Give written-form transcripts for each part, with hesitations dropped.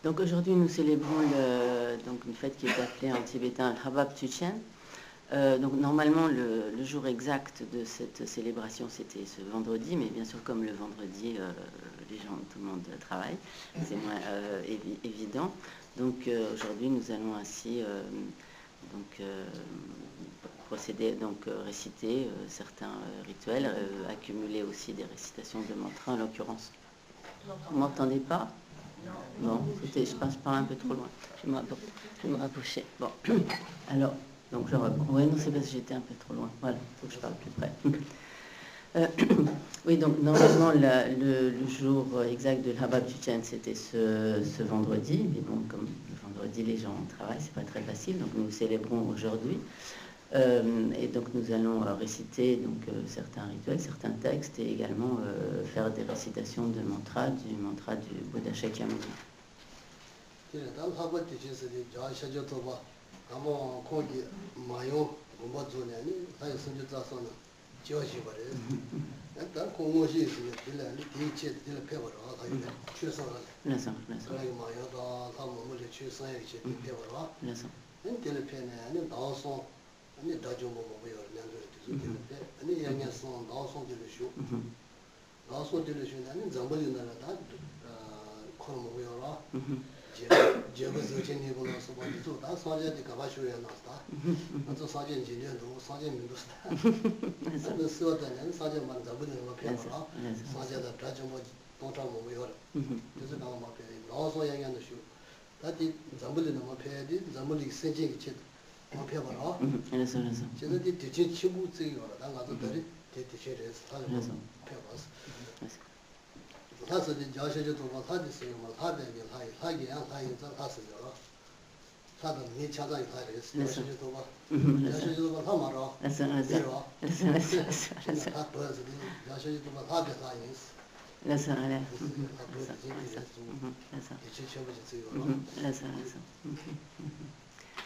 Donc aujourd'hui, nous célébrons donc une fête qui est appelée en tibétain Habab Tuchen. Donc normalement, le jour exact de cette célébration, c'était ce vendredi, mais bien sûr, comme le vendredi, tout le monde travaille, c'est moins évident. Donc aujourd'hui, nous allons ainsi procéder, réciter certains rituels, accumuler aussi des récitations de mantras en l'occurrence. Vous m'entendez pas? Bon, je parle un peu trop loin. Je vais me rapprocher. Bon, alors, donc je reprends. Oui, non, c'est parce que j'étais un peu trop loin. Voilà, il faut que je parle plus près. Oui, donc normalement, le jour exact de l'Habab Tuchen, c'était ce vendredi. Mais bon, comme le vendredi, les gens travaillent, c'est pas très facile. Donc nous célébrons aujourd'hui. Et donc nous allons réciter certains rituels, certains textes et également faire des récitations de mantra du Bouddha Shakyamuni.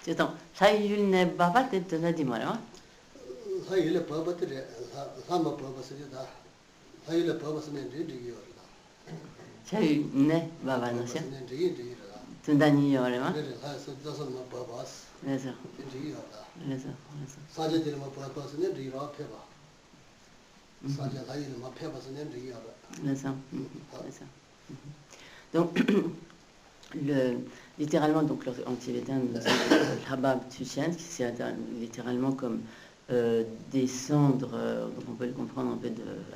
Então, 사이율 내 바바 때나 디마라. 사이율 바바들에 사마 바바스리다. 사이율 바바스는 리디기요라. 사이율 내 바바나셔. 튼다니 요레마. 그래, 사이서 저선 바바스. 그래서. 리디기요라. 그래서. 사제들은 바바스는 리라 페바. 사제 사이율 페바스는 리기요라. 그래서. Donc littéralement, donc en tibétain, Habab Tuchen, qui c'est littéralement comme descendre, donc on peut le comprendre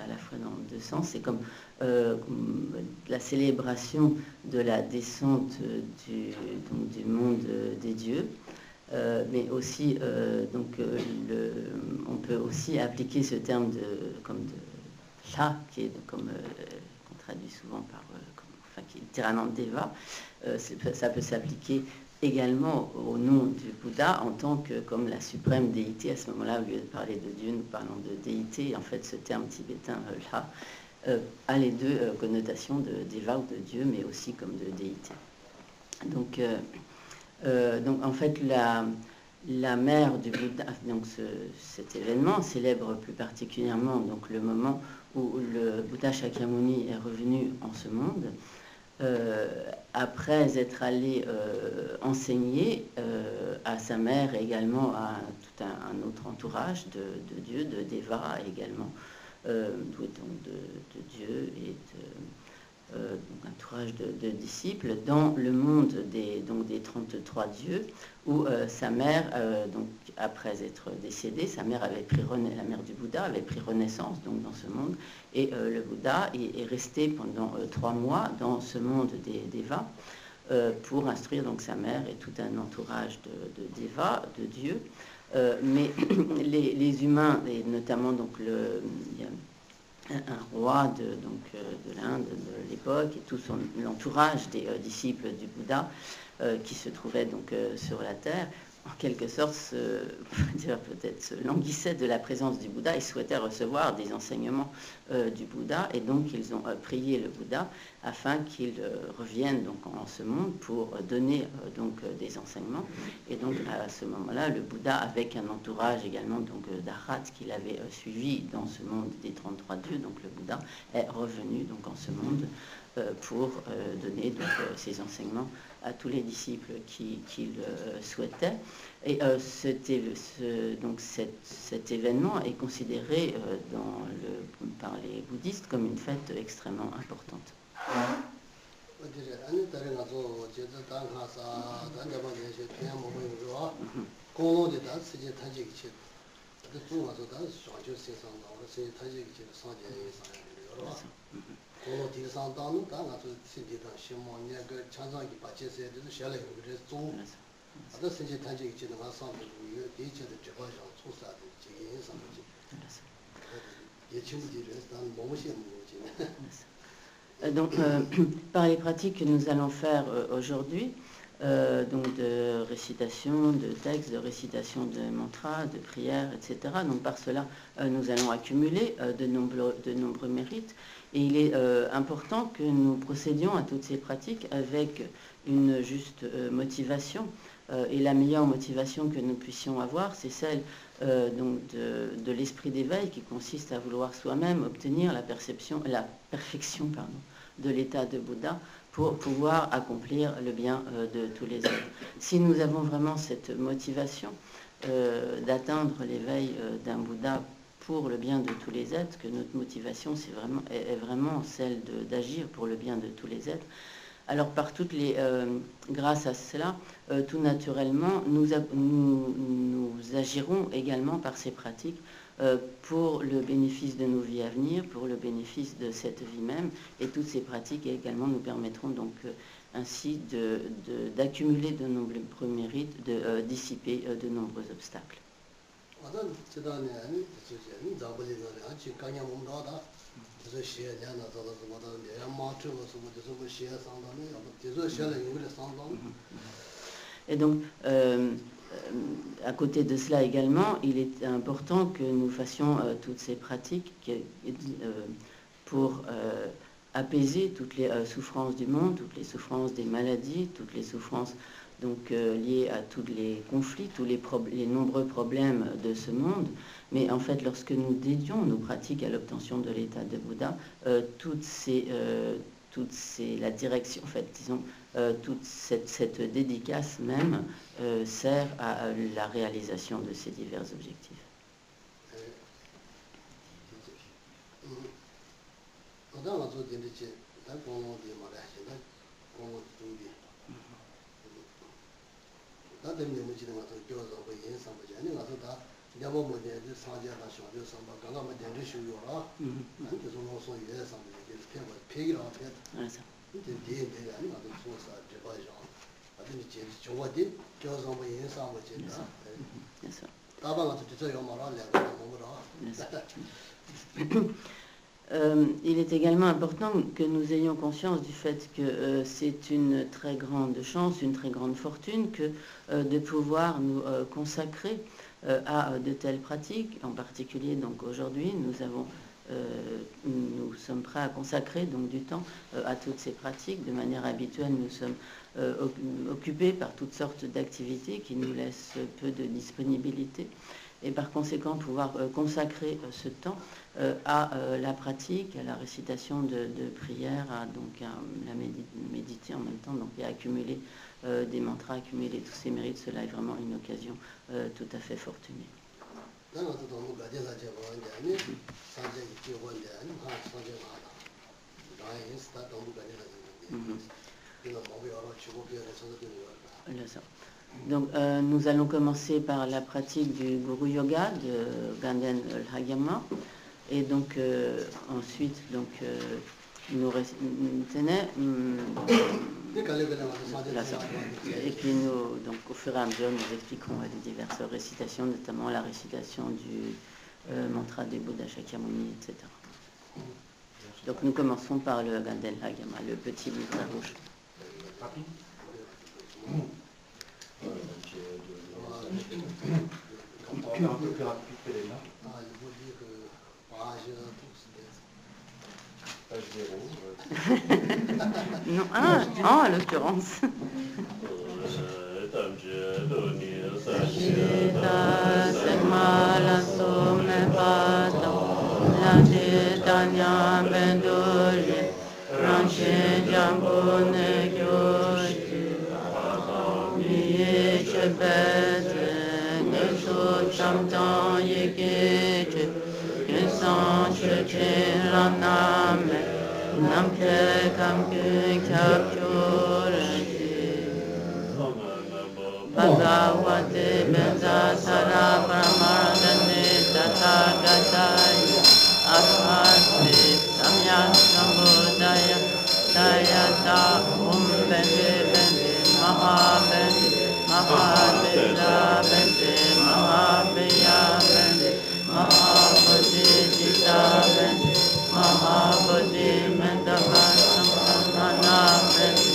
à la fois dans deux sens, c'est comme la célébration de la descente du monde des dieux, mais aussi on peut aussi appliquer ce terme de Sha, qui est comme qu'on traduit souvent par qui est littéralement Deva, ça peut s'appliquer également au nom du Bouddha en tant que comme la suprême déité. À ce moment-là, au lieu de parler de Dieu, nous parlons de déité. En fait, ce terme tibétain, Lha, a les deux connotations de Deva ou de Dieu, mais aussi comme de déité. Donc en fait, la mère du Bouddha, donc cet événement célèbre plus particulièrement donc le moment où le Bouddha Shakyamuni est revenu en ce monde. Après être allé enseigner à sa mère et également à tout un autre entourage de Dieu, de Deva également, doué donc de Dieu et un entourage de disciples dans le monde des 33 dieux où sa mère, donc après être décédée, sa mère avait pris la mère du Bouddha avait pris renaissance donc dans ce monde et le Bouddha est resté pendant 3 mois dans ce monde des Devas pour instruire donc sa mère et tout un entourage de Devas, de dieux, mais les humains et notamment donc il y a un roi de l'Inde de l'époque et tout l'entourage des disciples du Bouddha qui se trouvaient donc sur la terre en quelque sorte, peut-être se languissaient de la présence du Bouddha et souhaitaient recevoir des enseignements du Bouddha. Et donc, ils ont prié le Bouddha afin qu'il revienne donc en ce monde pour donner des enseignements. Et donc, à ce moment-là, le Bouddha, avec un entourage également d'Arhats qu'il avait suivi dans ce monde des 33 dieux, donc le Bouddha est revenu donc en ce monde pour donner ses enseignements à tous les disciples qu'il souhaitait. Et cet événement est considéré par les bouddhistes comme une fête extrêmement importante. Donc, par les pratiques que nous allons faire aujourd'hui, donc de récitation de textes, de récitation de mantras, de prières, etc. Donc par cela, nous allons accumuler de nombreux mérites. Et il est important que nous procédions à toutes ces pratiques avec une juste motivation. Et la meilleure motivation que nous puissions avoir, c'est celle de l'esprit d'éveil qui consiste à vouloir soi-même obtenir la perfection de l'état de Bouddha pour pouvoir accomplir le bien de tous les êtres. Si nous avons vraiment cette motivation d'atteindre l'éveil d'un Bouddha pour le bien de tous les êtres, que notre motivation est vraiment celle d'agir pour le bien de tous les êtres, alors grâce à cela, tout naturellement, nous agirons également par ces pratiques pour le bénéfice de nos vies à venir, pour le bénéfice de cette vie même, et toutes ces pratiques également nous permettront donc ainsi d'accumuler de nombreux mérites, de dissiper de nombreux obstacles. Et donc, à côté de cela également, il est important que nous fassions toutes ces pratiques pour apaiser toutes les souffrances du monde, toutes les souffrances des maladies, toutes les souffrances liées à tous les conflits, tous les nombreux problèmes de ce monde. Mais en fait, lorsque nous dédions nos pratiques à l'obtention de l'état de Bouddha, toute la direction, en fait, disons, toute cette dédicace même sert à la réalisation de ces divers objectifs. Il est également important que nous ayons conscience du fait que c'est une très grande chance, une très grande fortune que de pouvoir nous consacrer à de telles pratiques. En particulier, donc aujourd'hui, nous sommes prêts à consacrer donc du temps à toutes ces pratiques. De manière habituelle, nous sommes occupés par toutes sortes d'activités qui nous laissent peu de disponibilité. Et par conséquent, pouvoir consacrer ce temps à la pratique, à la récitation de prières, à méditer en même temps, donc, et à accumuler des mantras, accumuler tous ces mérites, cela est vraiment une occasion tout à fait fortunée. Donc, nous allons commencer par la pratique du Guru Yoga de Ganden Lhagama, et donc ensuite nous tenons et puis nous, donc au fur et à mesure, nous expliquerons les diverses récitations, notamment la récitation du mantra du Bouddha Shakyamuni, etc. Donc nous commençons par le Ganden Lhagama, le petit livre rouge. On est un peu plus rapide que les mains. 아, 이거 그 바시가 독스데. Page 0. Non, un en l'occurrence. Sita semala some pato, la titania bendoje, ranche jambone gyoshi, miye chebete, neso chamtan yegeche, yesan cheche raname, namke kamke kapchore. Bhagavate Benza Sara Paramarandane Tathagataya Ahaste Samyak Sambodaya Dayata Bende Bende Mahabende Mahabenda Bende Mahabeya Bende Mahabode Jita Bende Mahabode Mendavasam Nana Bende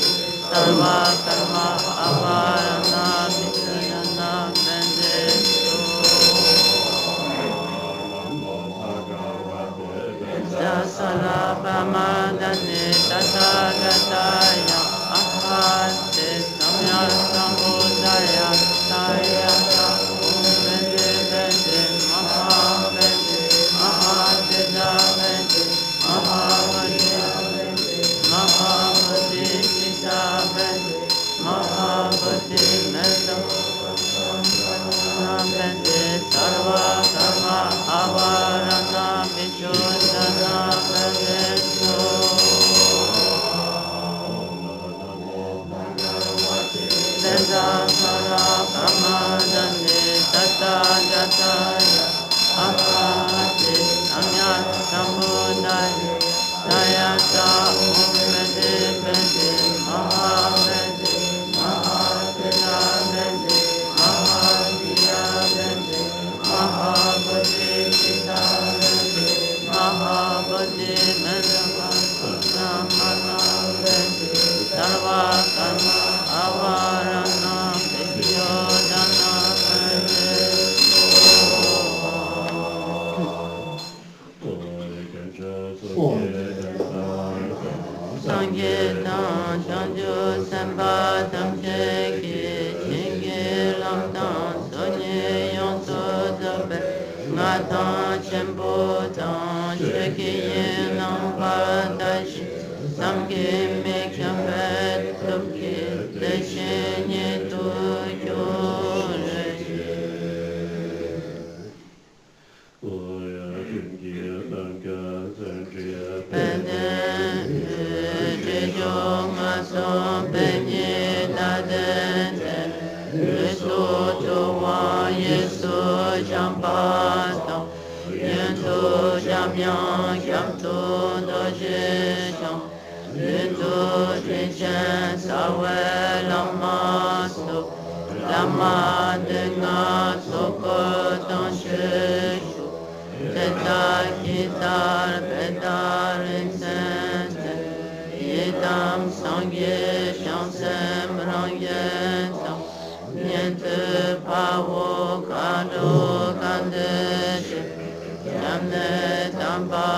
Sarva Karma Avarana Vichayana Bendeso Dasala Brahmadane Tathagataya Ahaste Samya Sambodaya Tayata Bende Bende Mahabende Mahadeda Bende Mahabade Mahabade Sita Bende Mahabade Menda Bende Sarva Karma Avarana Vichodana Bendeso Benda Sara Brahmadane Tathagataya Ahate Samya Sambodaya Dayata Bende Bende Mahabende Mahadena Bende Mahadiya Bende Mahabade Sita Bende Mahabade Mendavasana Bende Sarva Karma Avarana Vichodana Sangetan Chanjo Sempa Tamcheki Chingi Lamtan Sonye Yonso Zabe Ngatan Chempo Tan Sheki Yenam Padashi Samgi Mekyambet Tupki Deshenye Tukyo Lama dengar sokot dan syeshu Teta kitar pedar insente Yedam sangye shansem rangyeta Niente pavo kado kandeshe Jamne tamba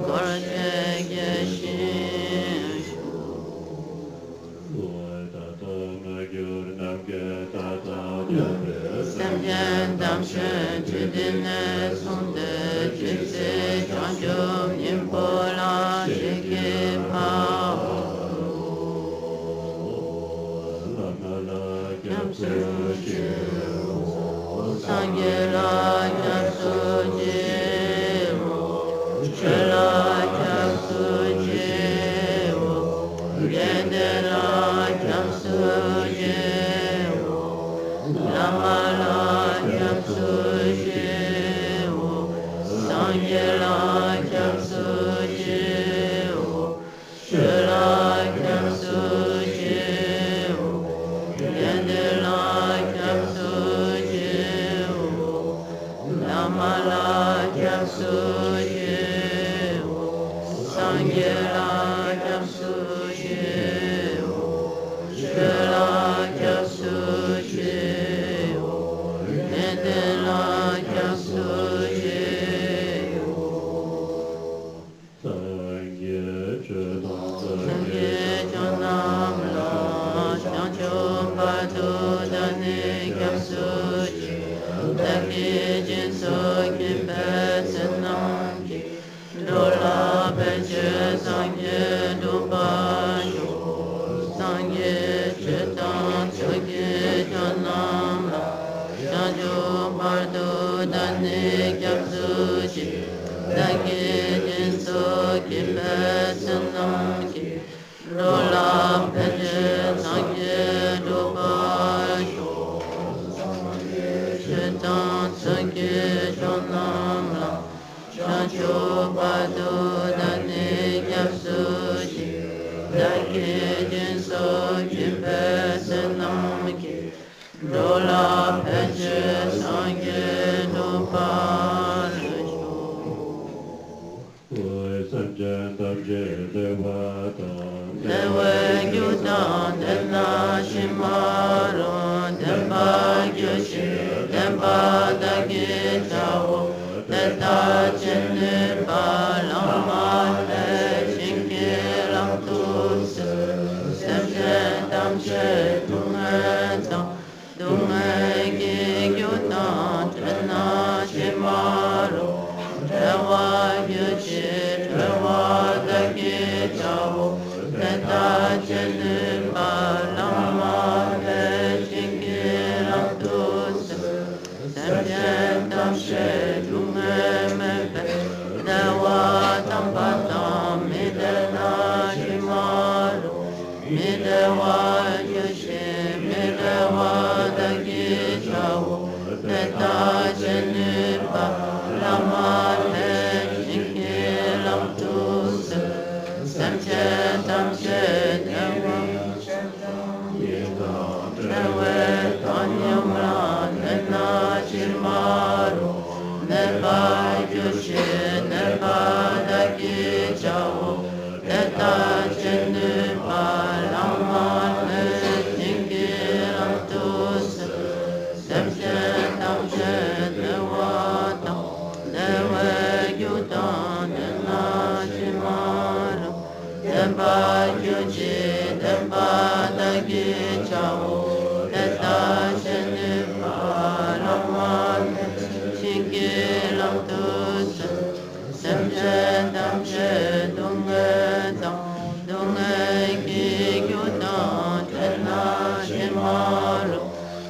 korche geshinshu Semyen damshe chidine sonde Jitse chanjom nimpola sheke pao Sangela Yapsujevo Shela Yapsujevo Gendera Yapsujevo Lamala Yapsujevo Sangela Yapsujevo Shela Yapsujevo Gendera Lamala Yapsujevo Sangela Yapsujevo Shela Yapsujevo ki pesenam ki lola peje sangye doba shetan sangye shonam la chancho pado dane kyapsuji dake jinso ki pesenam ki lola peje sangye doba Dewe gyudan denna shimaro demba gyoshi demba dagi chao deta chene palama le shinki lam tus semche tamche dunga gi gyudan denna shimaro dewa gyoshi dewa dagi chao Teta chene palama le shinki lam tus semchen tamche dunga mepe dewa tampatam midena shimaru midewa yoshe midewa dagi chao Teta chene palama le shinki lam tus semchen tamche dewe kanyam ran nena shirmaru neba gyoshe neba dagi chao teta chene palama le shinki lam tus semchen tamche dewa dewe gyudan nena shirmaru demba gyuji demba dagi chao teta chene palama shinki lam tus semchen tamche dunga ki gyudan tena shimaru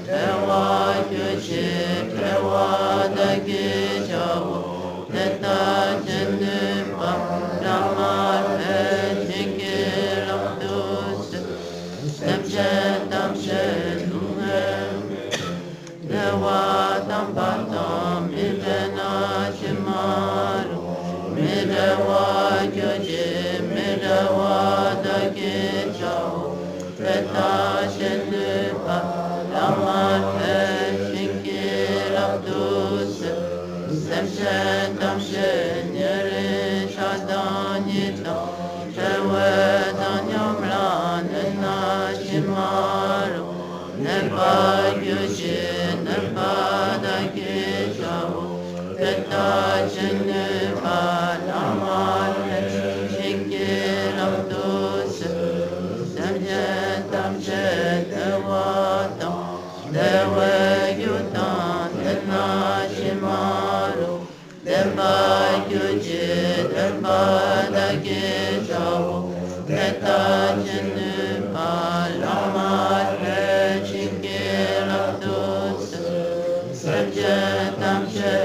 dewa gyuji dewa dagi chao teta chene palama semchen tamche dewa tampatam midena shimaru midewa gyoji midewa dagi chao teta chene palama shinki lam tus semchen tamche nyere shadanyita dewe danyam lan nena shimaru neba gyushi neba dagi chao teta chene palama shinki lam tus semchen tamche dewa dewe gyudan nena shimaru neba gyushi neba dagi chao teta chene palama shinki lam tus semchen tamche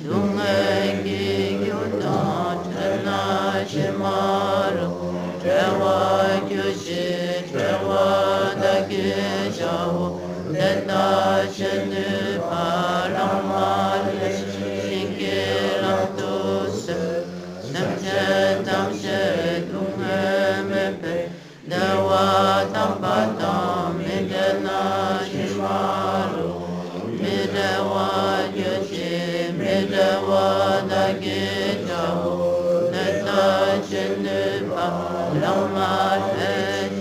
dunga ki gyudan tena shimaru dewa gyushi dewa dagi chao teta chene palama shinki lam tus semchen tamche dunga mepe dewa tampatam midena shimaru midewa gyoshi midewa dagi chao teta chene palama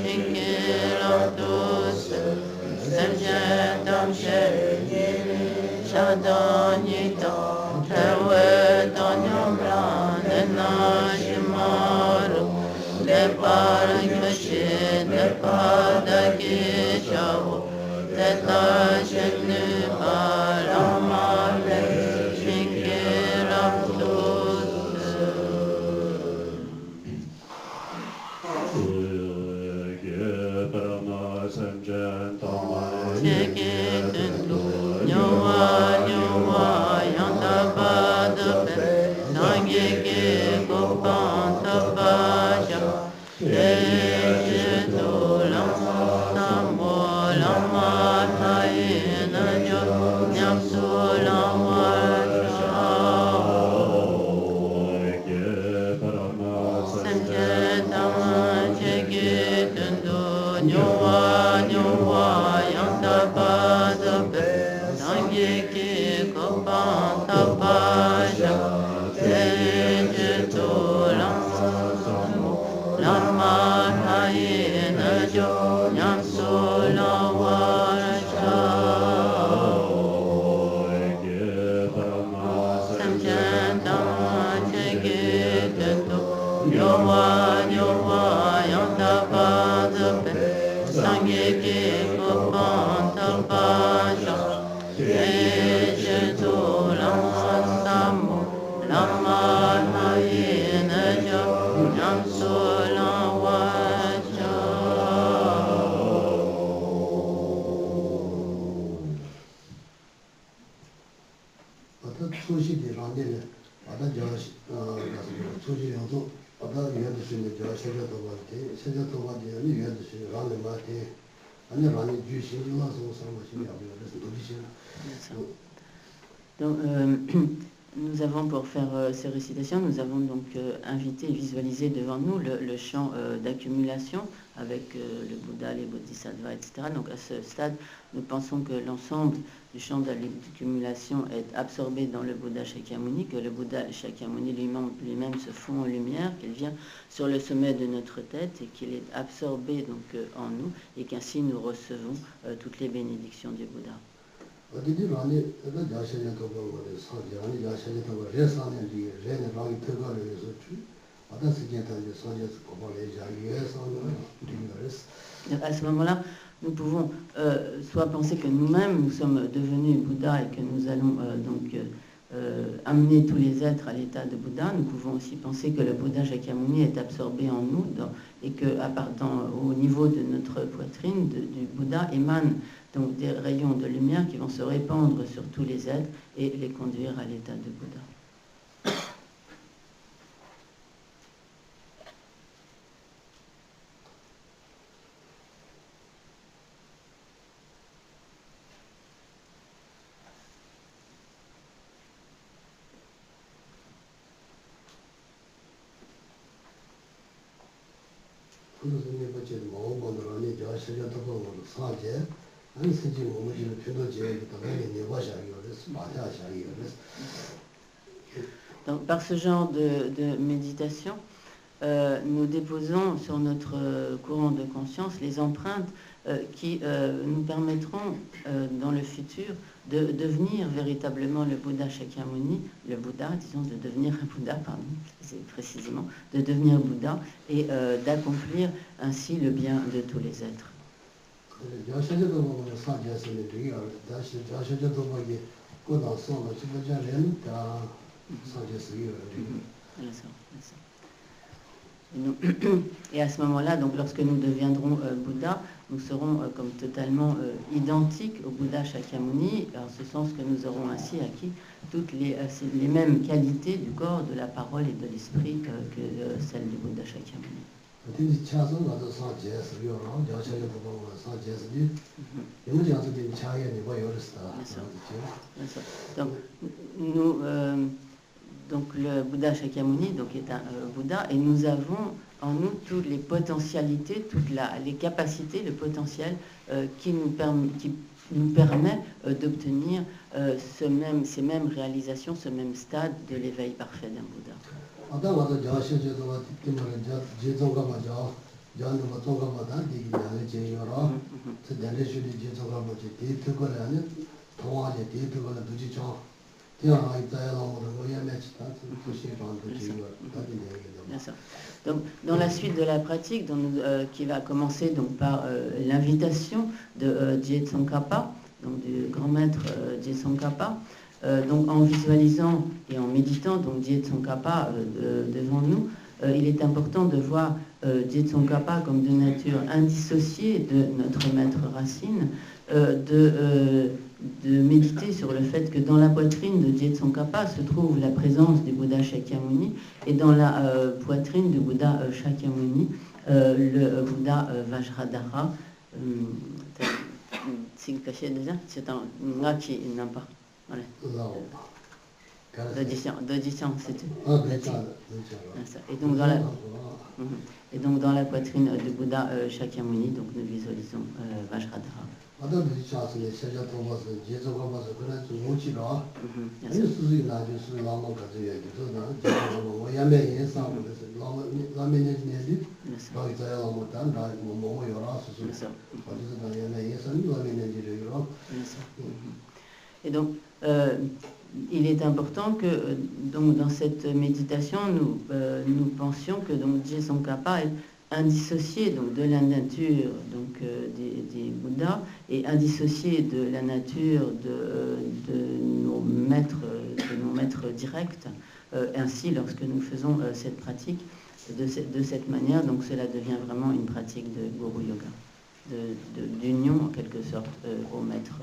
shinki lam tus semchen tamche shadanyita dewe danyam ran nena shimaru neba gyoshi neba dagi chao teta chene palama shinki lam tus Donc, nous avons, pour faire ces récitations, nous avons donc invité et visualisé devant nous le champ d'accumulation avec le Bouddha, les Bodhisattvas, etc. Donc à ce stade, nous pensons que l'ensemble du champ d'accumulation est absorbé dans le Bouddha Shakyamuni, que le Bouddha Shakyamuni lui-même se fond en lumière, qu'il vient sur le sommet de notre tête et qu'il est absorbé donc en nous, et qu'ainsi nous recevons toutes les bénédictions du Bouddha. Donc à ce moment-là, nous pouvons soit penser que nous-mêmes nous sommes devenus Bouddha et que nous allons amener tous les êtres à l'état de Bouddha. Nous pouvons aussi penser que le Bouddha Shakyamuni est absorbé en nous et que au niveau de notre poitrine du Bouddha émanent donc des rayons de lumière qui vont se répandre sur tous les êtres et les conduire à l'état de Bouddha. Donc, par ce genre de méditation, nous déposons sur notre courant de conscience les empreintes qui nous permettront dans le futur de devenir véritablement le Bouddha Shakyamuni, le Bouddha, disons, de devenir un Bouddha, pardon, c'est précisément, de devenir Bouddha et d'accomplir ainsi le bien de tous les êtres. Et à ce moment-là, donc lorsque nous deviendrons Bouddha, nous serons comme totalement identiques au Bouddha Shakyamuni, en ce sens que nous aurons ainsi acquis toutes les mêmes qualités du corps, de la parole et de l'esprit que celles du Bouddha Shakyamuni. Donc le Bouddha Shakyamuni est un Bouddha, et nous avons en nous toutes les potentialités, toutes les capacités, le potentiel qui nous permet d'obtenir ces mêmes réalisations, ce même stade de l'éveil parfait d'un Bouddha. Donc, dans la suite de la pratique, qui va commencer donc par l'invitation de Je Tsongkhapa, donc du grand maître Je Tsongkhapa, donc en visualisant et en méditant donc Je Tsongkhapa devant nous, il est important de voir Je Tsongkhapa comme de nature indissociée de notre maître racine, méditer sur le fait que dans la poitrine de Je Tsongkhapa se trouve la présence du Bouddha Shakyamuni et dans la poitrine du Bouddha Shakyamuni, le Bouddha Vajradhara. C'est caché déjà, c'est un ngachi n'a pas. Voilà. De Jishan, c'était. Et donc dans la poitrine du Bouddha Shakyamuni, donc nous visualisons Vajradhara. Et donc, il est important que donc, dans cette méditation, nous pensions que Je Tsongkhapa est indissocié donc, de la nature donc, des Bouddhas et indissocié de la nature de nos maîtres directs. Ainsi, lorsque nous faisons cette pratique de cette manière, donc cela devient vraiment une pratique de Guru Yoga, d'union en quelque sorte au maître.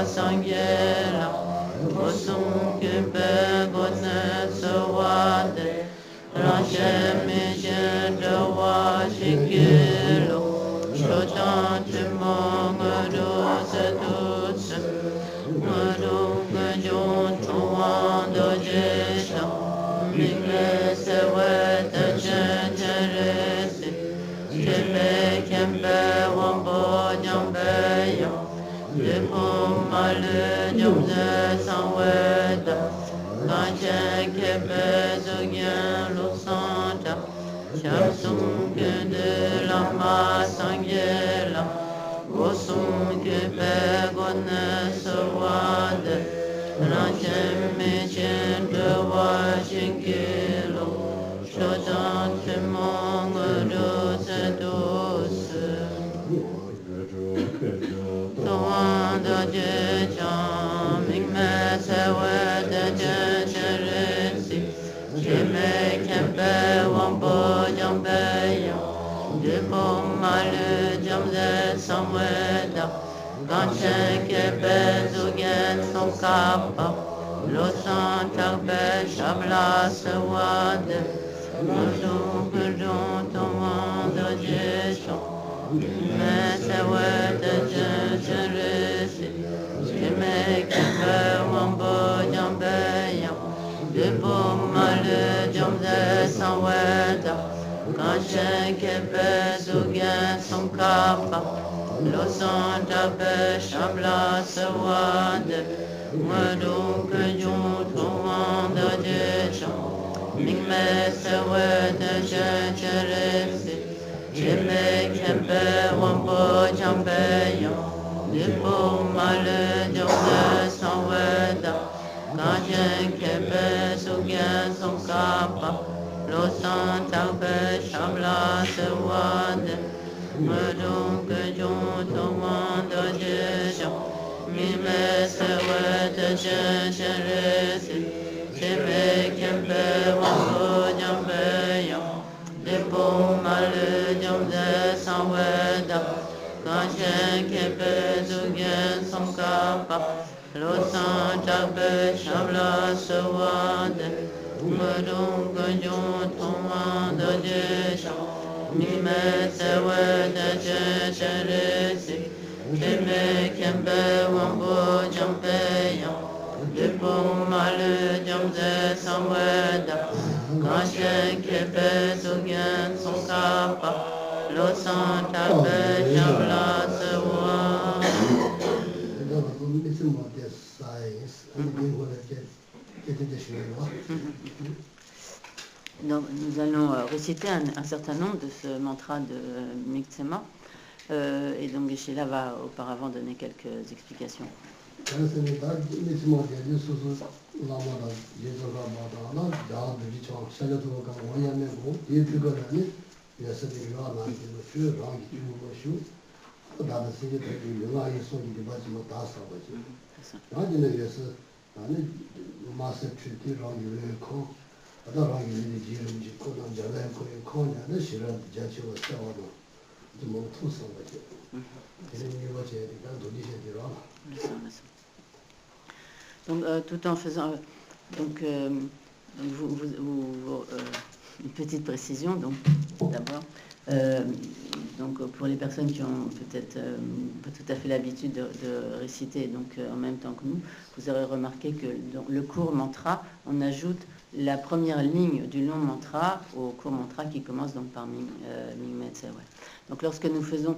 Sangela, Osum Kimbe Godne mingme sewe de chen cheresi, cheme kembe wambo nyambe yo, lepom malu nyamze sanwe da, kanchen kebe zogyen lo santa, shamsung de la ma sangye la, gosung kebe gonne sawade, Ranchem mechen dewa shinkilo, shodan temong dose dose. Toan da je cham, mingme sewe de je cheresi, sheme kempe wambo jambe yo, depo malu jamze samweda. Ganchen kebe zugen son kappa, lo santak be shabla sewade, mudun kudun toman da jesho, me sewe de jesheresi, sheme kebe wambo jambe yam, depo malu jamze sanweda, ganchen kebe zugen son kappa, lo santa be shabla sawade, madu ke jun toman da jecha, mingme sewe de cheresi, cheme kempe wambo jambe yo, lipo male jambe sanweda, kanchen kempe sugyen son kappa, lo santa be shabla sawade, Madung kejung toman da jesha, mime sewe de cheresi, cheme kempe wambo jambe yo, depo malu jamze sanweda, kanchen kempe zugyen son kappa, lo santa be shabla sawade, madung kejung toman da jesha, mime sewe de cheresi, cheme kembe wambo jambe yo, depo malu jamze sanweda, kanchen kembe zugyen son kappa, lo santa be shabla sewa. Donc, nous allons réciter un certain nombre de ce mantra de Miktsema. Et donc Geshe-la va auparavant donner quelques explications. Donc, tout en faisant une petite précision, donc d'abord, donc pour les personnes qui ont peut-être pas tout à fait l'habitude de réciter donc en même temps que nous, vous aurez remarqué que dans le court mantra, on ajoute la première ligne du long mantra au court mantra qui commence donc par Mingme Tsewe. Donc lorsque nous faisons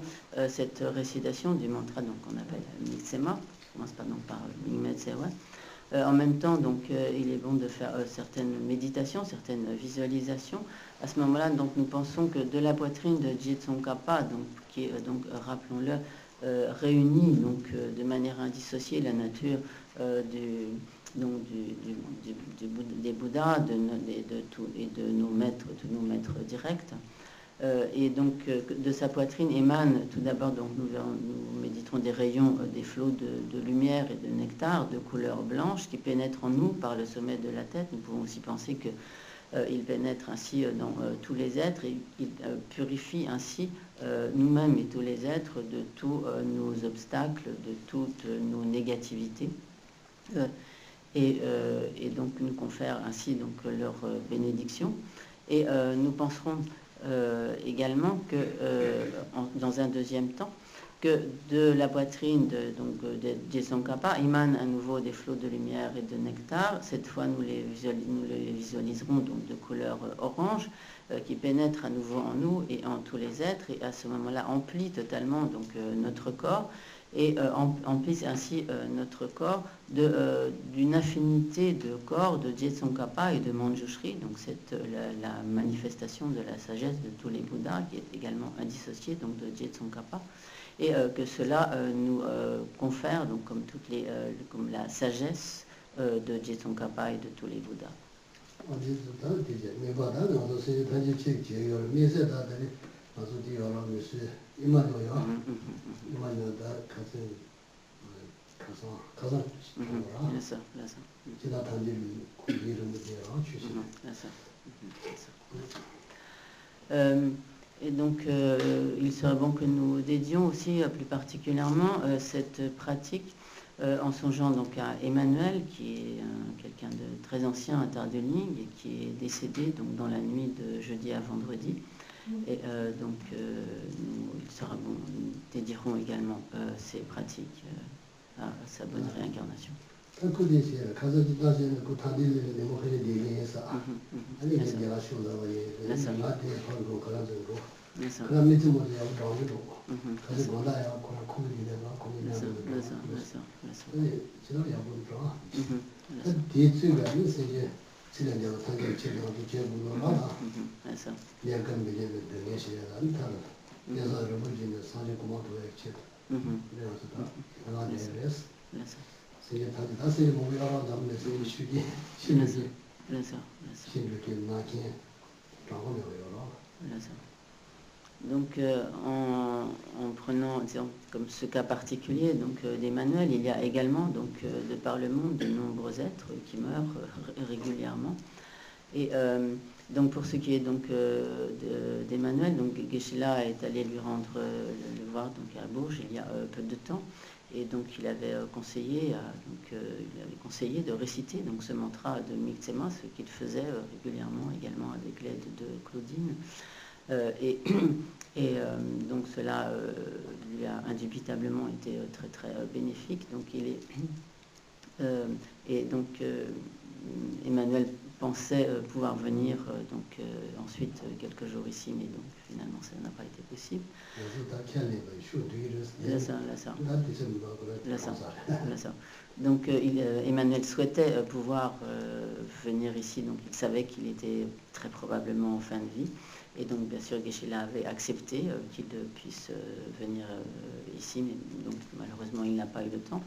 cette récitation du mantra donc on appelle Miktsema, qui commence par Mingme Tsewe, en même temps, donc, il est bon de faire certaines méditations, certaines visualisations. À ce moment-là, donc, nous pensons que de la poitrine de Jitsongkhapa, donc, qui est, donc, rappelons-le, réunit donc, de manière indissociée la nature des Bouddhas et de nos maîtres directs. Et donc de sa poitrine émanent tout d'abord, donc nous méditerons des rayons, des flots de lumière et de nectar de couleur blanche qui pénètrent en nous par le sommet de la tête. Nous pouvons aussi penser qu'il pénètre ainsi dans tous les êtres et il purifie ainsi nous-mêmes et tous les êtres de tous nos obstacles, de toutes nos négativités. Et donc nous confère ainsi donc leur bénédiction. Et nous penserons également que, dans un deuxième temps, que de la poitrine de Tsongkhapa émanent à nouveau des flots de lumière et de nectar. Cette fois, nous les visualiserons donc de couleur orange, qui pénètrent à nouveau en nous et en tous les êtres, et à ce moment-là emplit totalement donc notre corps, et emplissent ainsi notre corps d'une infinité de corps de Tsongkhapa et de Manjushri. Donc c'est la manifestation de la sagesse de tous les Bouddhas, qui est également indissociée donc de Tsongkhapa, et que cela nous confère donc comme la sagesse de Tsongkhapa et de tous les Bouddhas. Et donc, il serait bon que nous dédions aussi plus particulièrement cette pratique en songeant donc à Emmanuel, qui est quelqu'un de très ancien à Tardeling et qui est décédé donc dans la nuit de jeudi à vendredi. Et donc, il sera bon, nous dédierons également ces pratiques à sa bonne réincarnation. Donc, en prenant comme ce cas particulier d'Emmanuel, il y a également donc de par le monde de nombreux êtres qui meurent régulièrement. Et donc pour ce qui est donc d'Emmanuel, donc Geshe-la est allé lui rendre le voir donc à Bourges il y a peu de temps, et donc il avait conseillé de réciter donc ce mantra de Migtsema, ce qu'il faisait régulièrement également avec l'aide de Claudine. Donc cela lui a indubitablement été très très bénéfique. Donc Emmanuel pensait pouvoir venir ensuite quelques jours ici, mais donc finalement ça n'a pas été possible. Donc Emmanuel souhaitait pouvoir venir ici, donc il savait qu'il était très probablement en fin de vie, et donc bien sûr Geshe-la avait accepté qu'il puisse venir ici, mais donc malheureusement il n'a pas eu le temps.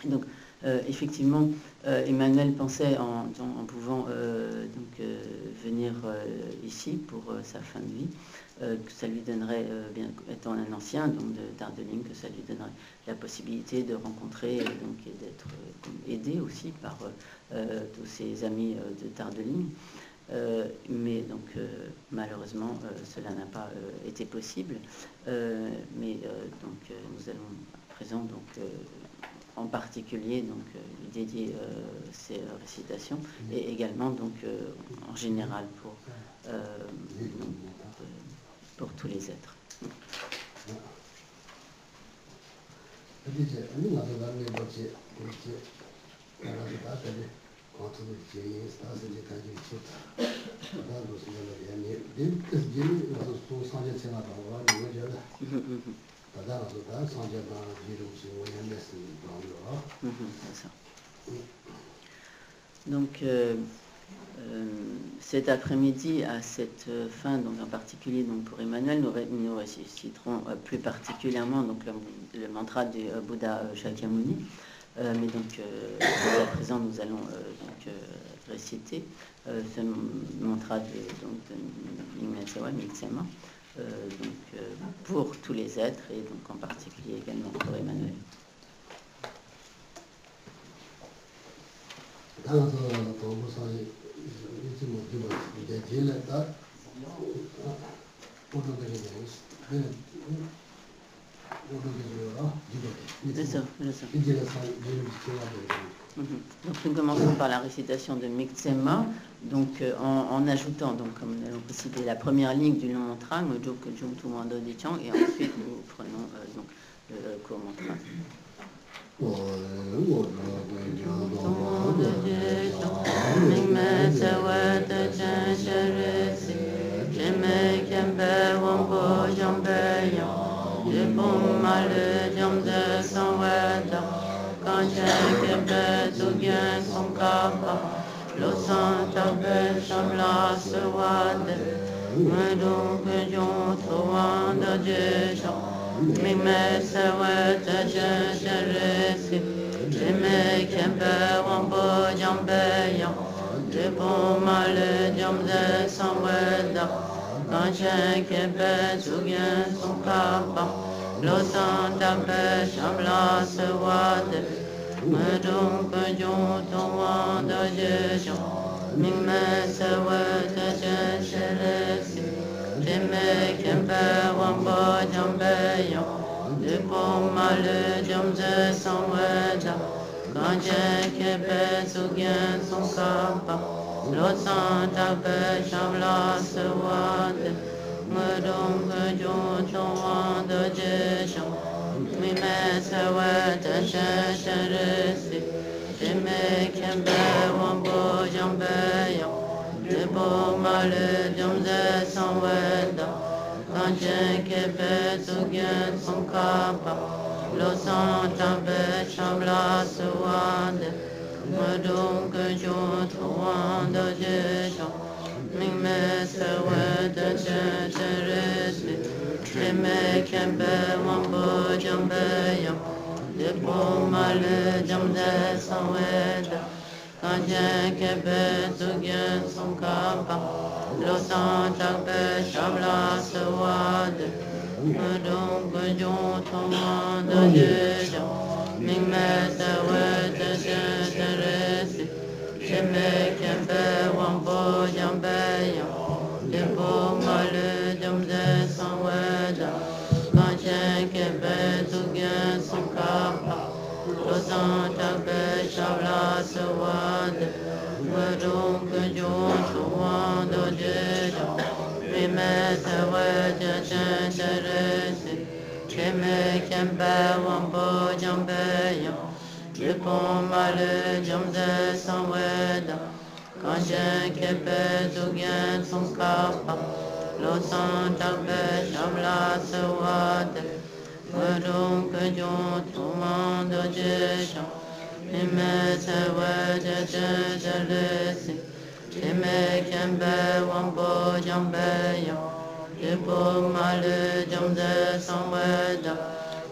Donc, effectivement, Emmanuel pensait en pouvant venir ici pour sa fin de vie, que ça lui donnerait, bien étant un ancien donc de Tardeling, que ça lui donnerait la possibilité de rencontrer et d'être aidé aussi par tous ses amis de Tardeling. Mais donc malheureusement cela n'a pas été possible. Mais nous allons à présent en particulier lui dédier ces récitations, et également en général pour tous les êtres. Donc cet après-midi, à cette fin, donc en particulier donc pour Emmanuel, nous réciterons plus particulièrement donc le mantra du Bouddha Shakyamuni. Mais donc à présent nous allons réciter ce mantra de Migtsema pour tous les êtres, et donc en particulier également pour Emmanuel. 당서 도무사에 이제 뭐 이제 제일다 오도되게 되는 C'est ça, c'est ça. 이제 산 제일 지켜야 되는 Donc nous commençons par la récitation de Miksema, donc en ajoutant, donc, comme nous allons citer la première ligne du long mantra, Mojo Kujum Tumando Dichang, et ensuite nous prenons donc, le court mantra. Quand chaque bête ou bien son kappa, le sang tape chamla se wade, me donc yon trouvant de Dieu, mi me se wete je resi, je me kempe wambo jambeya, je bon mal jam de son weda, quand chaque bête ou bien son kappa, le sang tape chamla se wade, me donc yon trouvant de Dieu, mi me se wete je resi, je me kempe wambo jambeya, je bon mal jam de son weda, quand chaque bête ou bien son kappa, le sang tape chamla se wade, me donc yon trouvant de Dieu, mi me se wete je resi, je me kempe wambo jambeya, je bon mal jam de son weda, quand chaque bête ou bien son kappa, le sang tape chamla se wade, me donc yon trouvant de Dieu, mi me se wete je resi, je me kempe wambo jambeya, je bon mal jam de son weda, quand chaque bête ou bien son kappa, le sang tape chamla se wade, me donc yon trouvant de Dieu, mi me se wete je resi, je me kempe wambo jambeya, je bon mal jam de son weda, quand chaque bête ou bien son kappa, le sang tape chamla se wade, me donc yon trouvant de Dieu, mi me se wete je resi, je me kempe wambo jambeya, je bon mal jam de son weda, quand chaque bête ou bien son kappa, le sang tape chamla se wade, me donc yon trouvant de Dieu, mi me se wete je resi, je me kempe wambo jambeya, je bon mal jam de son weda,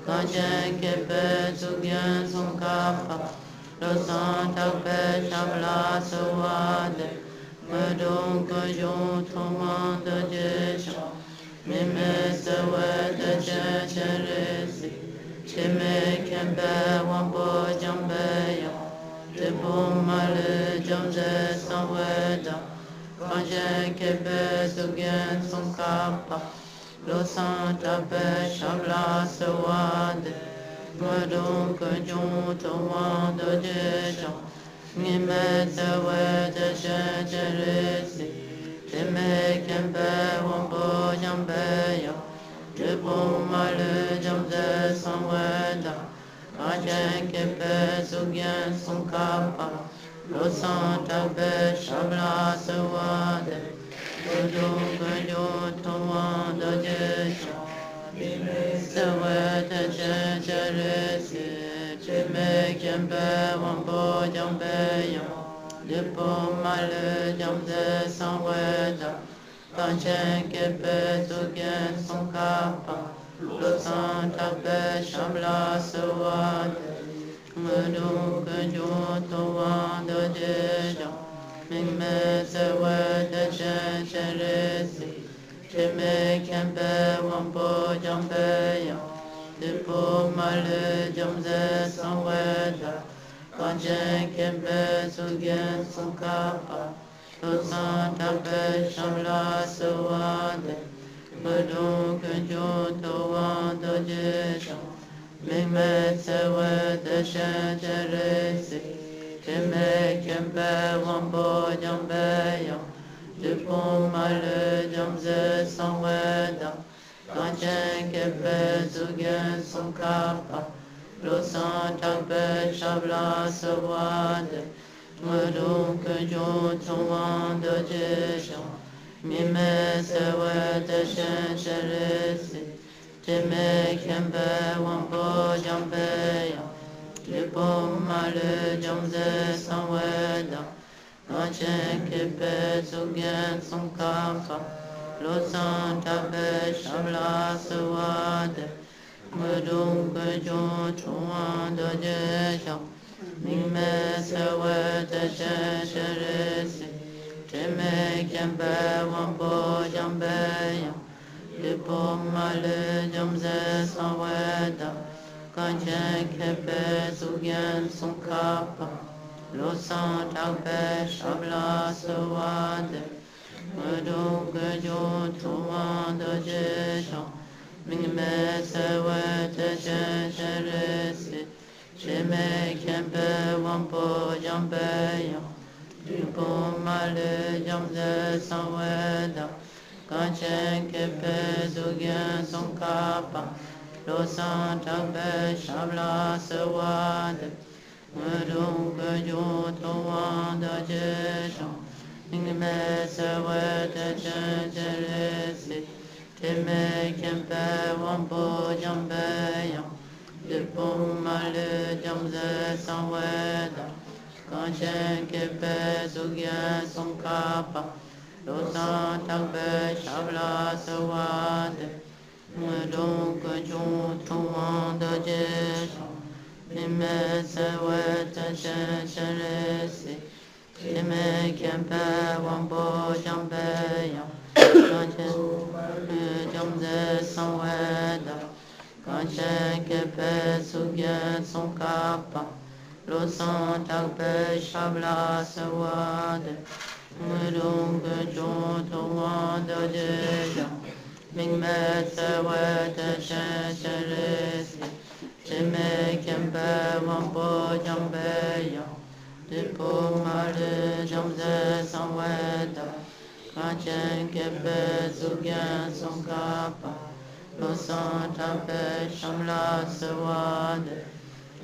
quand chaque bête ou bien son kappa, le sang tape chamla se wade, me donc yon trouvant de Dieu, mi me se wete je resi, je me kempe wambo jambeya, je bon mal jam de son weda, quand chaque bête ou bien son kappa, le sang tape chamla se wade, me donc yon trouvant de Dieu, mi me se wete je resi, je me kempe wambo jambeya, je bon mal jam de son weda, quand chaque bête ou bien son kappa, le sang tape chamla se wade, me donc yon trouvant de Dieu, mi me se wete je resi, je me kempe wambo jambeya, je bon mal jam de son weda, quand chaque bête ou bien son kappa, le sang tape chamla se wade, me donc yon trouvant de Dieu, mi me se wete je resi, je me kempe wambo jambeya, je bon mal jam de son weda, Kanchen Kempe Sugyen Sunkapa Losan Tape Shamla Sawade Mudung Kunjo Towan Dojesha Mingme Sewe Deshen Teresi Keme Kempe Wambo Jambeya Dupong Male Jamze Sangweda Kanchen Kempe Sugyen Sunkapa Losan Tape Shabla Sawade Mudung Kunjo Towan Dojesha Mime Sewe Deshen Teresi Keme Kempe Wambo Jambeya Lipom Male Jamze Sangweda Kanchen Kepe Sugyen Sunkapa Losan Tape Shabla Sawade Mudung Kunjo Towan Dojesha Mime Sewe Deshen Teresi Keme Kempe Wambo Jambeya Lipom Male Jamze Sangweda Kanchen Kepe Sugyen Sunkapa Losan Tape Shabla Sawade Mudung Kunjo Towan Dojesha Mingme Sewe Deshen Teresi Keme Kempe Wambo Jambeya Lipom Male Jamze Sangweda Kanchen Kepe Sugyen Sunkapa Losan Tape Shabla Sawade Mudung Kunjo Towan Dojesha Mingme Sewe Deshen Teresi Keme Kempe Wambo Jambeya Lipom Male Jamze Sangweda Kanchen Kepe Sugyen Sunkapa Losan Tape Shabla Sawade Mudung Kunjo Towan Dojesha Mime Sewe Deshen Teresi Keme Kempe Wambo Jambeya Kanchen Jamze Sangweda Kanchen Kepe Sugyen Sunkapa Losan Tape Shabla Sawade Mudung Kunjo Towan Dojesha Mingme Sewe Deshen Teresi Keme Kempe Wambo Jambeya Lipom Male Jamze Sangweda Kanchen Kepe Sugyen Sunkapa Losan Tape Shabla Sawade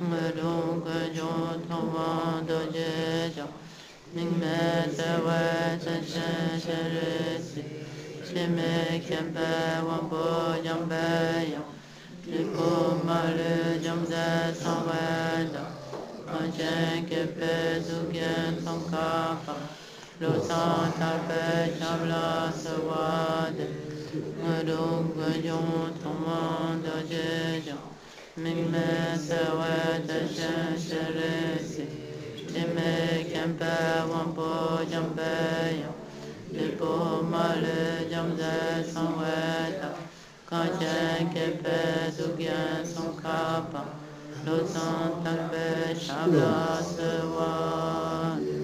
Mudung Kunjo Towan Dojesha Mingme Sewe Deshen Teresi Keme Kempe Wambo Jambeya Lipom Male Jamze Sangweda Kanchen Kepe Sugyen Sunkapa Losan Tape Shabla Sawade Mudung Kunjo Towan Dojesha Mingme Sewe Deshen Teresi Keme Kempe Wambo Jambeya Lipom Male Jamze Sangweda Kanchen Kepe Sugyen Sunkapa Losan Tape Shabla Sawade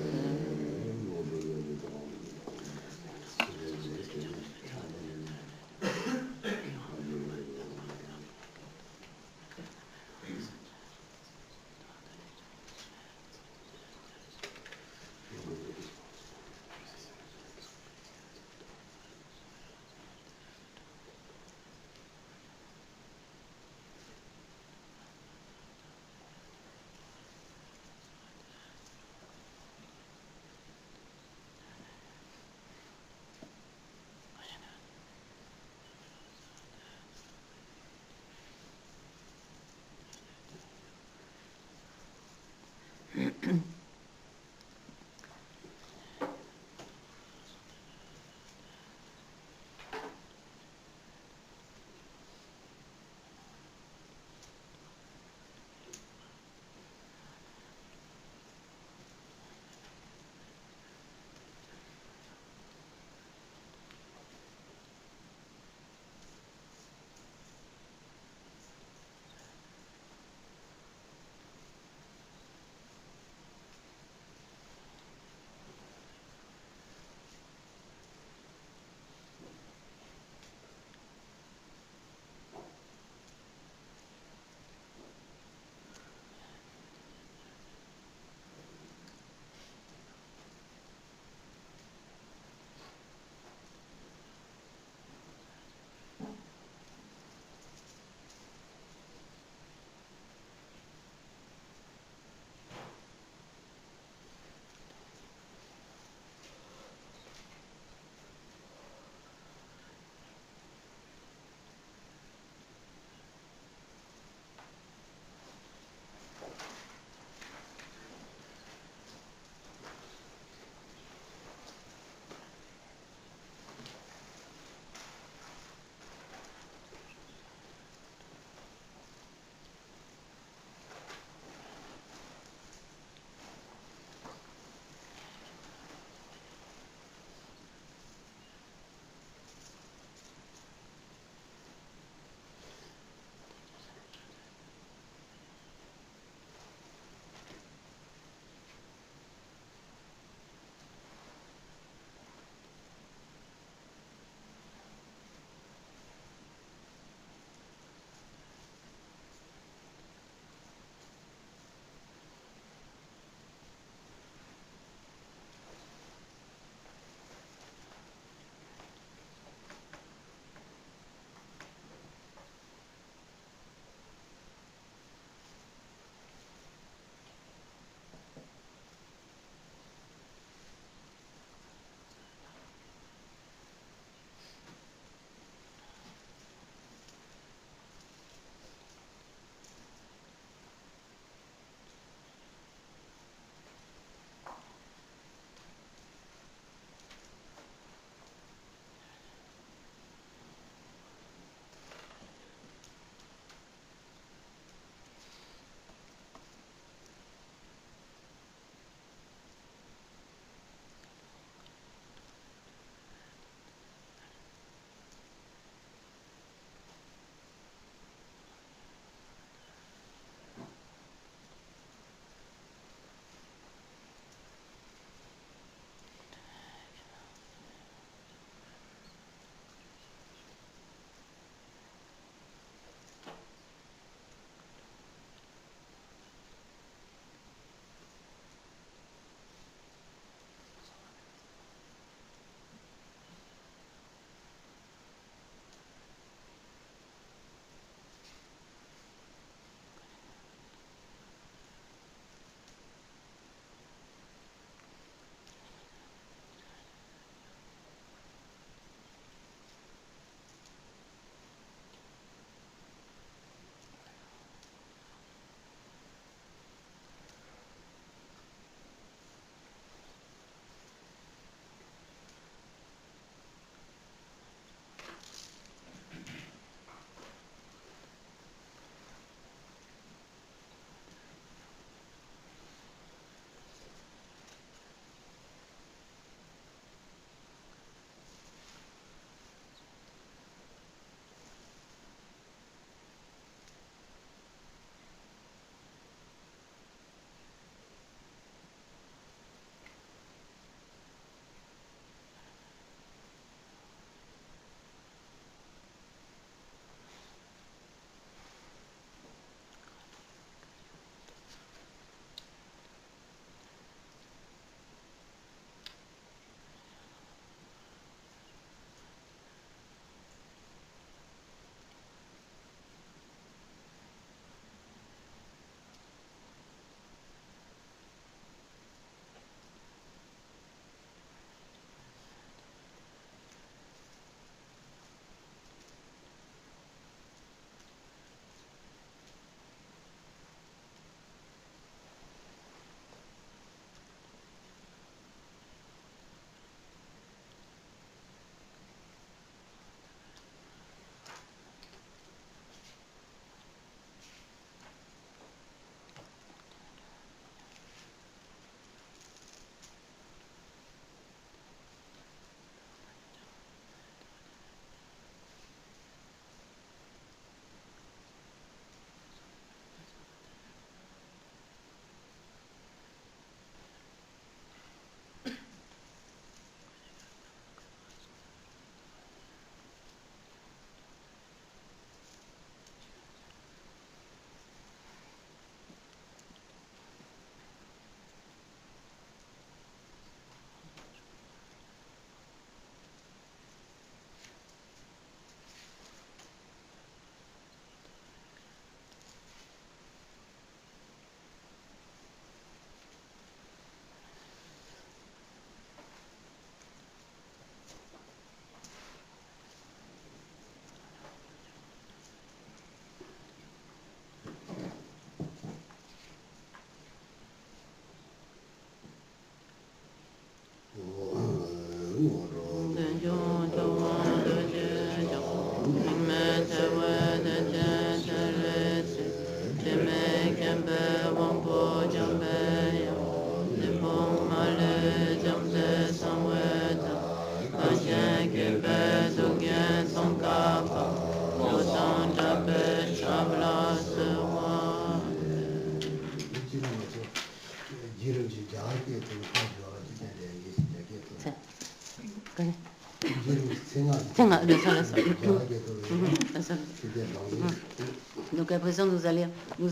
Donc à présent, nous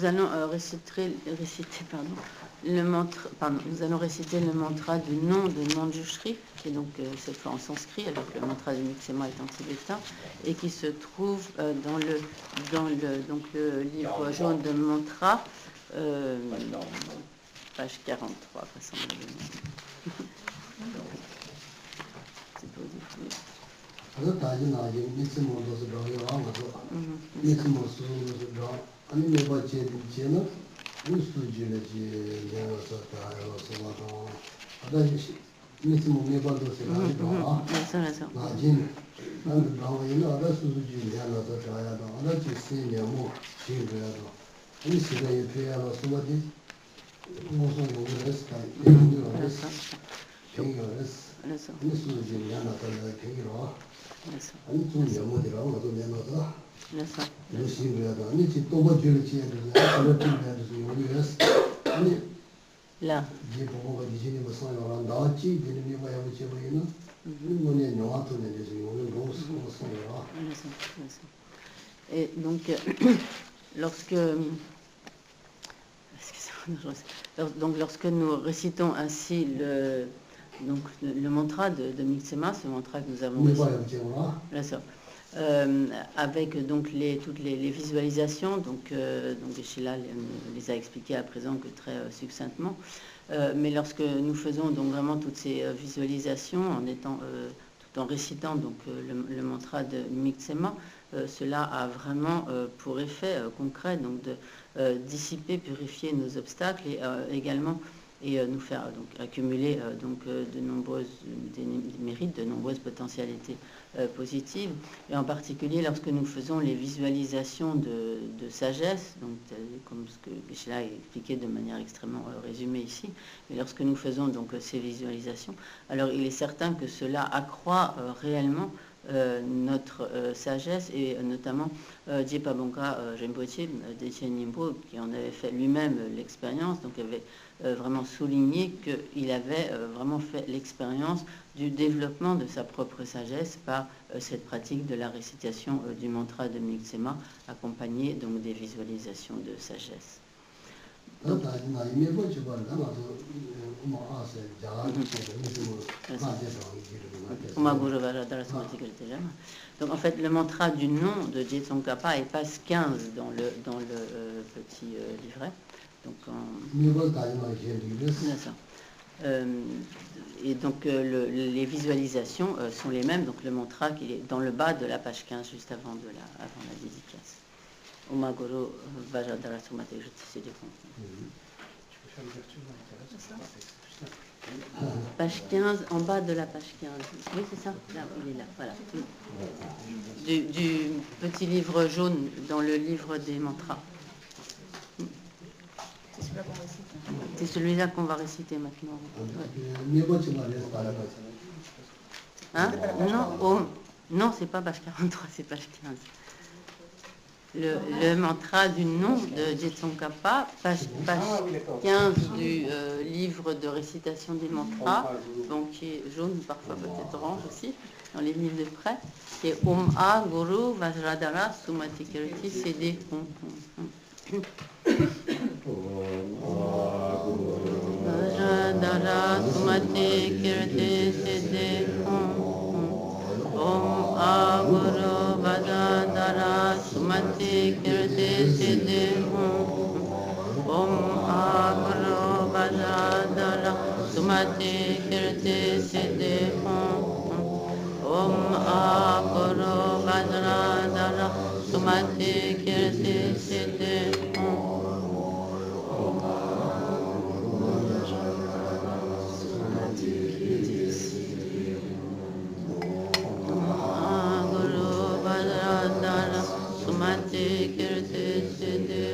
allons réciter le mantra du nom de Manjushri, qui est donc cette fois en sanskrit, avec le mantra de Miksema étant tibétain, et qui se trouve dans le livre jaune de mantra, page 43, vraisemblablement. C'est pas difficile. Là. Et donc, lorsque nous récitons ainsi le mantra de Miksema, ce mantra que nous avons récité, avec donc toutes les visualisations, donc Sheila les a expliquées à présent que très succinctement, mais lorsque nous faisons donc vraiment toutes ces visualisations tout en récitant donc le mantra de Miksema, cela a vraiment pour effet concret donc de dissiper, purifier nos obstacles et également nous faire donc accumuler de nombreuses des mérites, de nombreuses potentialités positives, et en particulier lorsque nous faisons les visualisations de sagesse, donc comme ce que Geshe-la a expliqué de manière extrêmement résumée ici, et lorsque nous faisons donc ces visualisations, alors il est certain que cela accroît réellement notre sagesse, et notamment Djepa Bongka Rinpoche, Détié Nimbo, qui en avait fait lui-même l'expérience, donc avait vraiment souligné qu'il avait vraiment fait l'expérience du développement de sa propre sagesse par cette pratique de la récitation du mantra de Miksema, accompagnée donc des visualisations de sagesse. Donc, donc en fait, le mantra du nom de Je Tsongkhapa est passe 15 dans le petit livret. Donc et donc les visualisations sont les mêmes, donc le mantra qui est dans le bas de la page 15, juste avant la dédicace. Omagoro Vajradhara Sumate, je sais du coup. Tu peux faire l'ouverture, page 15, en bas de la page 15. Oui, c'est ça. Là, il est là. Voilà. Du petit livre jaune dans le livre des mantras. C'est celui-là qu'on va réciter maintenant. Hein? Non, c'est pas page 43, c'est page 15. Le mantra du nom de Je Tsongkhapa, page 15 du livre de récitation des mantras, donc qui est jaune, parfois peut-être orange aussi, dans les livres de près, c'est Om A Guru Vajradhara Sumati Kirti CD. Vajradhara Sumati Kirti CD. Om A Guru Vajradhara Sumati Kirti CD. Om A Guru Vajradhara Sumati Kirti CD. Om A Guru Vajradhara Sumati Kirti CD. Sumati Kirti Siddhi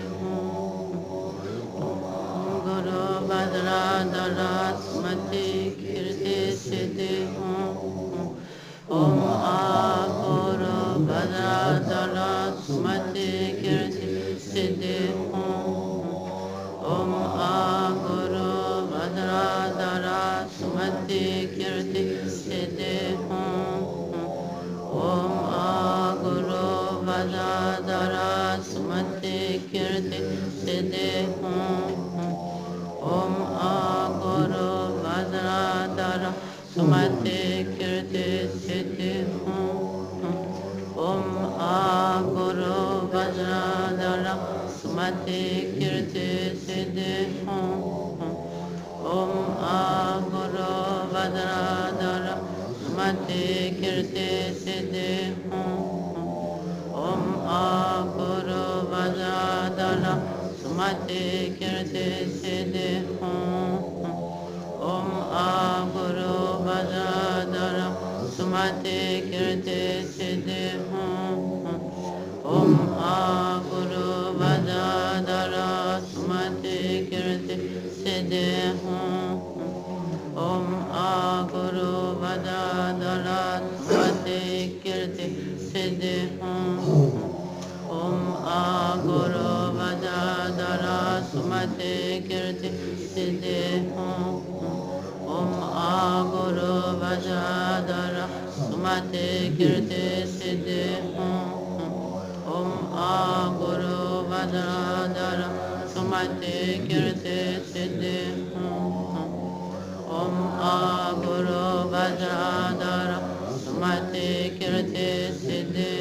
Guru Vajradhara Sumati Kirti Siddhi Om A Guru Vajradhara Sumati Kirti Siddhi Sumate Kirti Siddhi Om Aguru Vajradhara Sumate Kirti Siddhi Om Aguru Vajradhara Sumate Kirti Siddhi Om Aguru Vajradhara Sumate Kirti Siddhi Om Aguru Vajradhara Sumate Kirti Siddhi Om Aguru Vajradhara Sumate Kirti Siddhi Om Aguru Vajradhara Sumate Kirti Siddhi Om Aguru Vajradhara Sumate Kirti Siddhi Om Aguru Vajradhara Sumate Kirti Siddhi Om Aguru Vajradhara Sumate Kirti Siddhi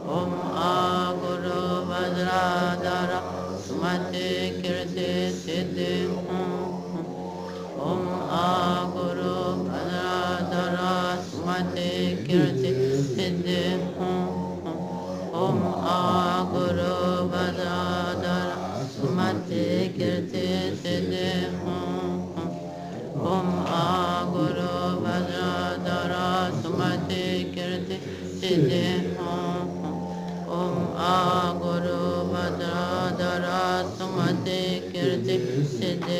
Om Aguru Vajradhara Sumate Kirti Siddhi Om Aguru Vajradhara Sumate Kirti Siddhi Om Aguru Vajradhara Sumate Kirti Siddhi Om Aguru Vajradhara Sumate Kirti Siddhi Om Aguru Vajradhara Sumate Kirti Siddhi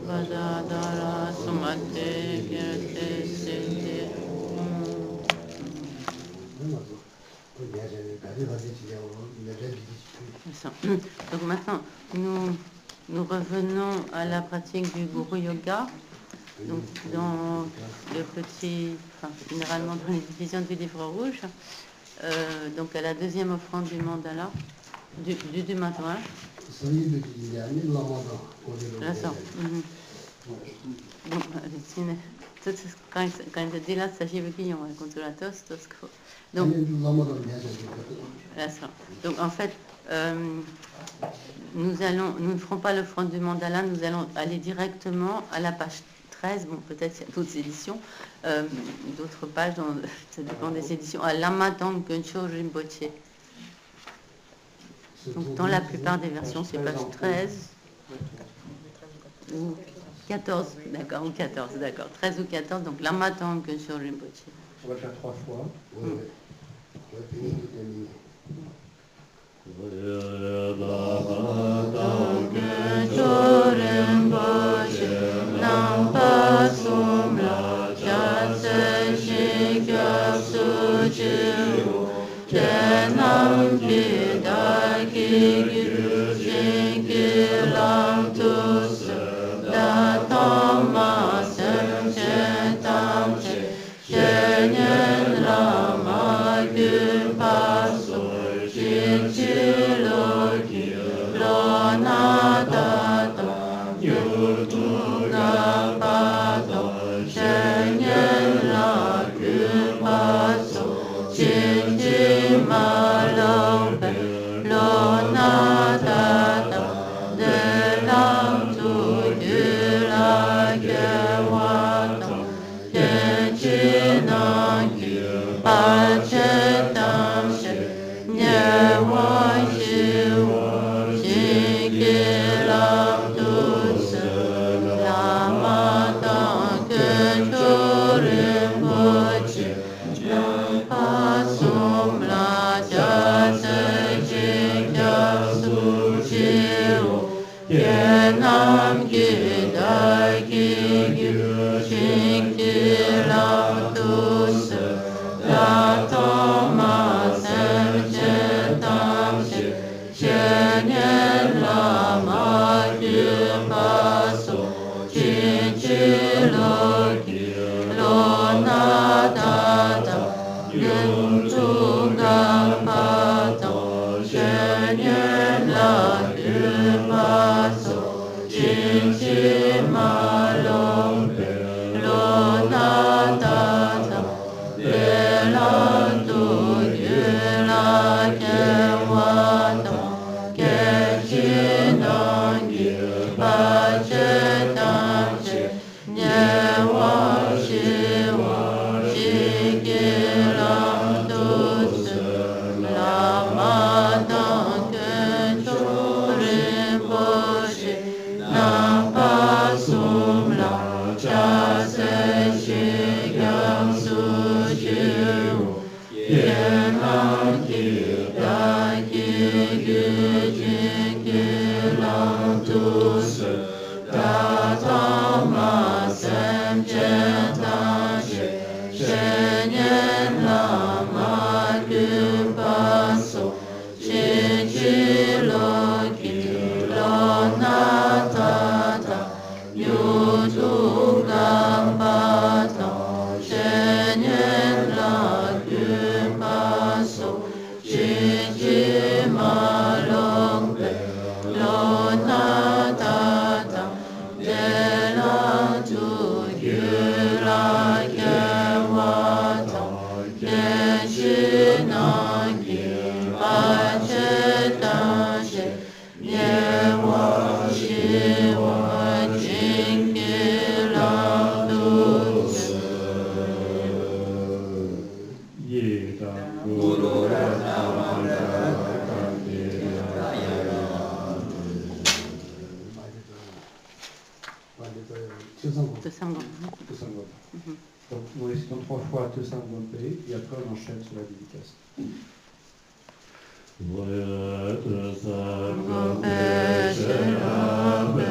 Vadadara Sumate Girte Siddhi. Donc maintenant, nous revenons à la pratique du Guru Yoga. Donc dans le petit, enfin, généralement dans les divisions du livre rouge, donc à la deuxième offrande du mandala, du mantra. Donc en fait, nous ne ferons pas l'offrande du mandala, nous allons aller directement à la page 13, bon peut-être il y a d'autres éditions, d'autres pages, ça dépend des éditions, à Lama Tang Göncho Rinpoche. Donc dans la plupart des versions, c'est page 13 ou 14, d'accord, ou 14, d'accord, 13 ou 14, donc Lama Tang Göncho Rinpoche. On va le faire 3 fois. Donc nous récitons 3 fois Tesangompe et après on enchaîne sur la dédicace. Tesangompe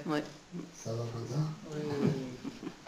Ouais. Ça va comme ça? Oui.